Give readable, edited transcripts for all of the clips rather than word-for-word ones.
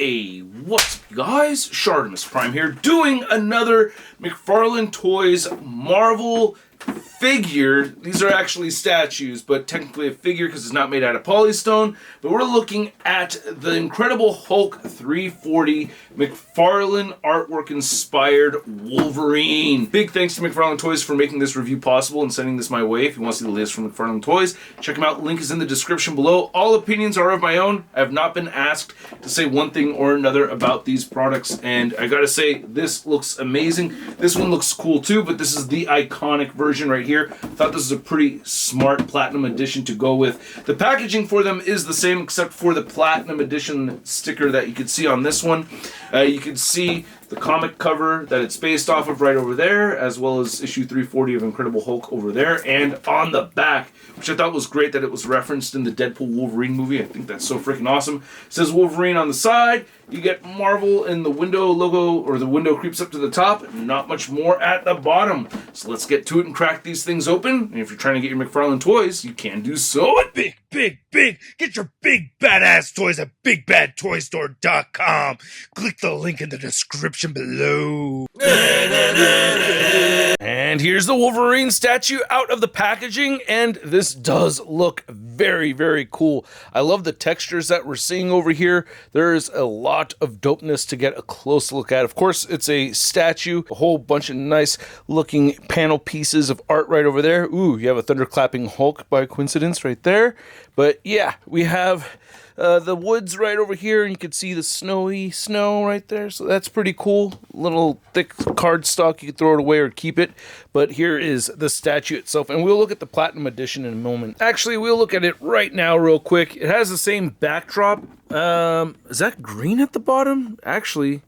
Hey, what's up, guys? ShartimusPrime here, doing another McFarlaneToys Marvel figure. These are actually statues, but technically a figure because it's not made out of polystone. But we're looking at the Incredible Hulk 340 McFarlane artwork inspired Wolverine. Big thanks to McFarlaneToys for making this review possible and sending this my way. If you want to see the latest from McFarlaneToys, check them out. Link is in the description below. All opinions are of my own. I have not been asked to say one thing or another about these products, and I gotta say, this looks amazing. This one looks cool too, but this is the iconic version right here. I thought this was a pretty smart platinum edition to go with. The packaging for them is the same except for the platinum edition sticker that you can see on this one. You can see the comic cover that it's based off of right over there, as well as issue 340 of Incredible Hulk over there, and on the back, which I thought was great that it was referenced in the Deadpool Wolverine movie. I think that's so freaking awesome. It says Wolverine on the side. You get Marvel in the window logo, or the window creeps up to the top, and not much more at the bottom. So let's get to it and crack these things open. And if you're trying to get your McFarlaneToys, you can do so at Big! Get your big badass toys at BigBadToyStore.com. Click the link in the description below. And here's the Wolverine statue out of the packaging, and this does look very, very cool. I love the textures that we're seeing over here. There's a lot of dopeness to get a close look at. Of course, it's a statue, a whole bunch of nice looking panel pieces of art right over there. Ooh, you have a thunderclapping Hulk by coincidence right there. But yeah, we have the woods right over here, and you can see the snowy snow right there, so that's pretty cool. Little thick cardstock, you can throw it away or keep it. But here is the statue itself, and we'll look at the Platinum Edition in a moment. Actually, we'll look at it right now real quick. It has the same backdrop. Is that green at the bottom? Actually,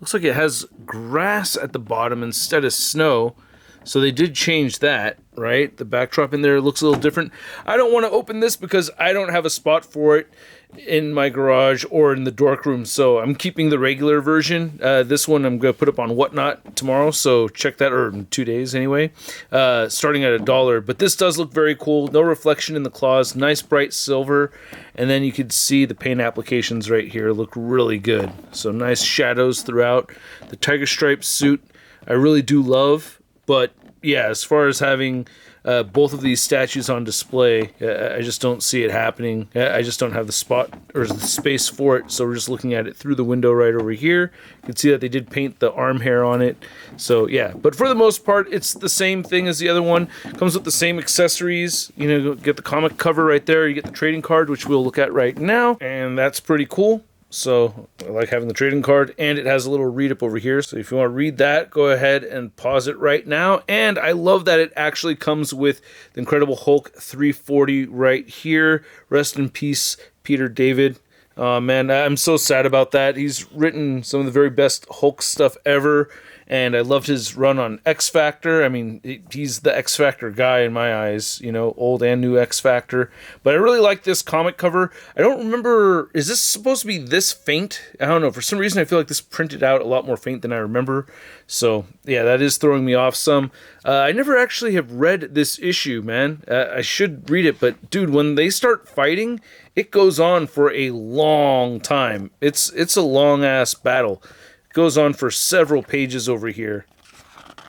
looks like it has grass at the bottom instead of snow. So they did change that, right? The backdrop in there looks a little different. I don't want to open this because I don't have a spot for it in my garage or in the dork room, so I'm keeping the regular version. This one I'm going to put up on Whatnot tomorrow, so check that, or in 2 days anyway, starting at $1. But this does look very cool. No reflection in the claws, nice bright silver, and then you can see the paint applications right here look really good. So nice shadows throughout. The tiger stripe suit I really do love. But yeah, as far as having both of these statues on display, I just don't see it happening. I just don't have the spot or the space for it, so we're just looking at it through the window right over here. You can see that they did paint the arm hair on it. So yeah, but for the most part, it's the same thing as the other one. Comes with the same accessories. You know, get the comic cover right there. You get the trading card, which we'll look at right now, and that's pretty cool. So I like having the trading card, and it has a little read up over here. So if you want to read that, go ahead and pause it right now. And I love that it actually comes with the Incredible Hulk 340 right here. Rest in peace, Peter David. Man, I'm so sad about that. He's written some of the very best Hulk stuff ever, and I loved his run on X Factor. I mean, he's the X Factor guy in my eyes, you know, old and new X Factor. But I really like this comic cover. I don't remember, is this supposed to be this faint? I don't know. For some reason, I feel like this printed out a lot more faint than I remember. So, yeah, that is throwing me off some. I never actually have read this issue, man. I should read it, but dude, when they start fighting, it goes on for a long time. It's a long-ass battle. It goes on for several pages over here.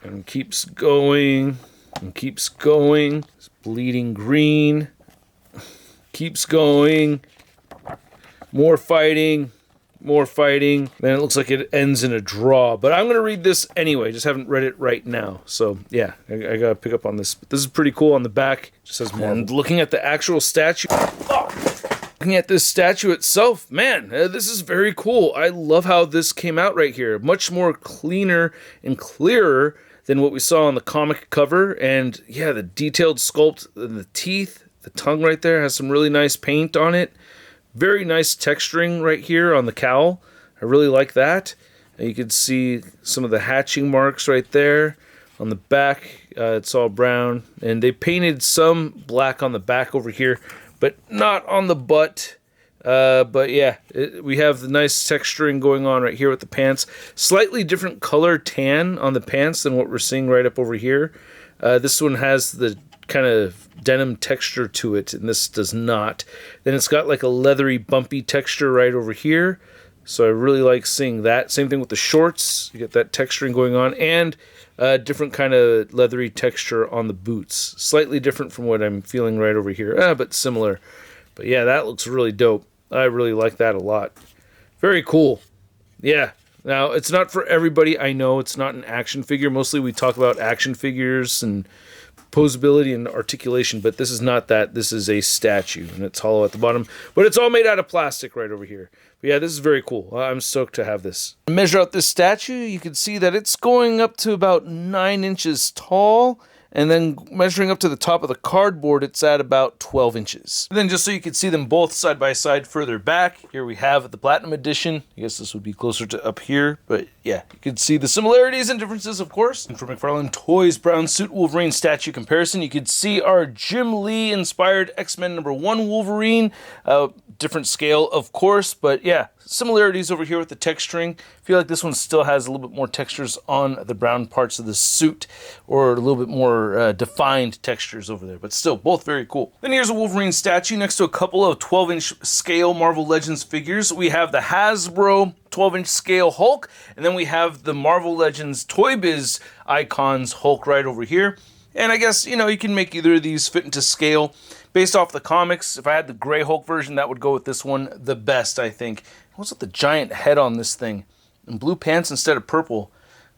And keeps going. And keeps going. It's bleeding green. Keeps going. More fighting. More fighting. Then it looks like it ends in a draw. But I'm going to read this anyway. Just haven't read it right now. So, yeah. I got to pick up on this. But this is pretty cool on the back. It just says more. And looking at the actual statue... Looking at this statue itself, man, this is very cool. I love how this came out right here. Much more cleaner and clearer than what we saw on the comic cover. And yeah, the detailed sculpt, the teeth, the tongue right there has some really nice paint on it. Very nice texturing right here on the cowl. I really like that. And you can see some of the hatching marks right there. On the back, it's all brown. And they painted some black on the back over here, but not on the butt. But yeah, we have the nice texturing going on right here with the pants. Slightly different color tan on the pants than what we're seeing right up over here. This one has the kind of denim texture to it, and this does not. Then it's got like a leathery, bumpy texture right over here. So I really like seeing that. Same thing with the shorts. You get that texturing going on, and different kind of leathery texture on the boots. Slightly different from what I'm feeling right over here, but similar. But yeah, that looks really dope. I really like that a lot. Very cool. Yeah. Now, it's not for everybody. I know it's not an action figure. Mostly we talk about action figures and posability and articulation, but this is not that. This is a statue, and it's hollow at the bottom, but it's all made out of plastic right over here. But yeah, this is very cool. I'm stoked to have this. To measure out this statue, you can see that it's going up to about 9 inches tall, and then measuring up to the top of the cardboard, it's at about 12 inches. And then just so you can see them both side by side further back, here we have the Platinum Edition. I guess this would be closer to up here, but yeah, you can see the similarities and differences, of course. And for McFarlaneToys Brown Suit Wolverine statue comparison, you could see our Jim Lee inspired X-Men #1 Wolverine. Different scale, of course, but yeah, similarities over here with the texturing. I feel like this one still has a little bit more textures on the brown parts of the suit, or a little bit more defined textures over there, but still, both very cool. Then here's a Wolverine statue next to a couple of 12-inch scale Marvel Legends figures. We have the Hasbro 12-inch scale Hulk, and then we have the Marvel Legends Toy Biz Icons Hulk right over here. And I guess, you know, you can make either of these fit into scale. Based off the comics, if I had the gray Hulk version, that would go with this one the best, I think. What's with the giant head on this thing? And blue pants instead of purple.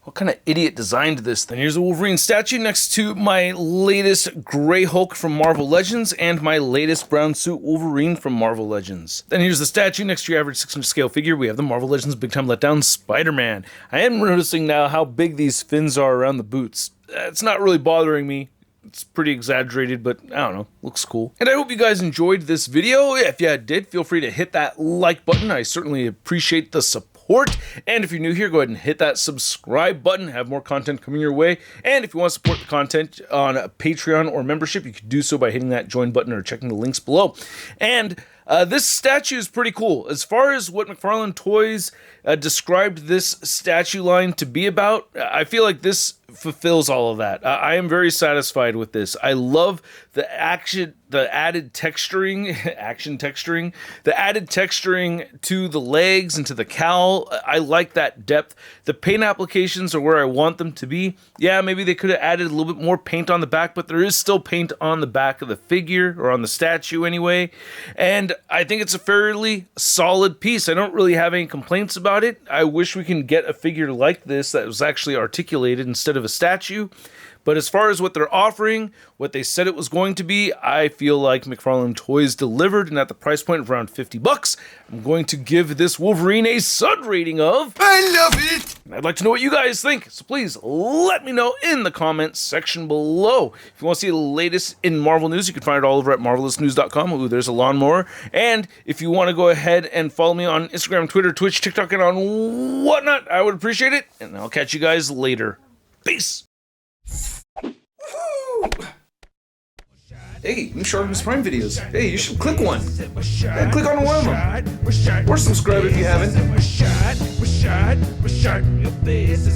What kind of idiot designed this thing? Here's a Wolverine statue next to my latest gray Hulk from Marvel Legends and my latest brown suit Wolverine from Marvel Legends. Then here's the statue next to your average 6-inch scale figure. We have the Marvel Legends Big Time Letdown Spider-Man. I am noticing now how big these fins are around the boots. It's not really bothering me. It's pretty exaggerated, but I don't know, looks cool. And I hope you guys enjoyed this video. If you did, feel free to hit that like button. I certainly appreciate the support. And if you're new here, go ahead and hit that subscribe button. Have more content coming your way. And if you want to support the content on Patreon or membership, you can do so by hitting that join button or checking the links below. And this statue is pretty cool. As far as what McFarlaneToys described this statue line to be about, I feel like this fulfills all of that. I am very satisfied with this. I love the added texturing, the added texturing to the legs and to the cowl. I like that depth. The paint applications are where I want them to be. Yeah, maybe they could have added a little bit more paint on the back, but there is still paint on the back of the figure, or on the statue anyway. And I think it's a fairly solid piece. I don't really have any complaints about it. I wish we can get a figure like this that was actually articulated instead of a statue. But as far as what they're offering, what they said it was going to be, I feel like McFarlaneToys delivered, and at the price point of around $50, I'm going to give this Wolverine a Sud rating of... I love it! And I'd like to know what you guys think, so please let me know in the comments section below. If you want to see the latest in Marvel news, you can find it all over at marvelousnews.com. Ooh, there's a lawnmower. And if you want to go ahead and follow me on Instagram, Twitter, Twitch, TikTok, and on whatnot, I would appreciate it. And I'll catch you guys later. Peace! Hey, new ShartimusPrime videos. Hey, you should click one. Yeah, click on one of them. Or subscribe if you haven't. Your face,